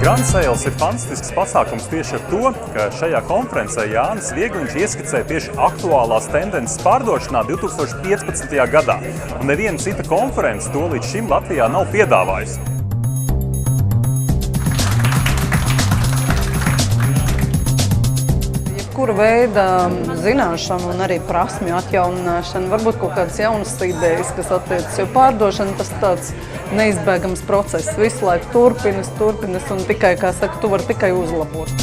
Grand Sales ir fantastisks pasākums tieši ar to, ka šajā konferencē Jānis Viegliņš ieskicēja tieši aktuālās tendences pārdošanā 2015. gadā. Un neviena cita konference to līdz šim Latvijā nav piedāvājusi. Kura veida zināšanu un arī prasmju atjaunināšana, varbūt kaut kādas jaunas idejas, kas attiecas, jo pārdošana tas tāds neizbēgams process. Visu laiku turpinas un tikai, kā saka, tu vari tikai uzlabot.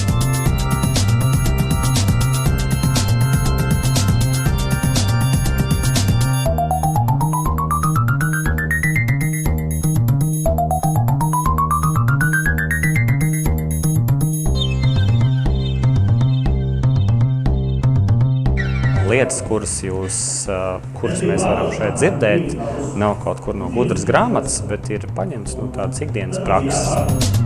Lietas, kuras mēs varam šeit dzirdēt, nav kaut kur no gudras grāmatas, bet ir paņemts no tādas ikdienas prakses.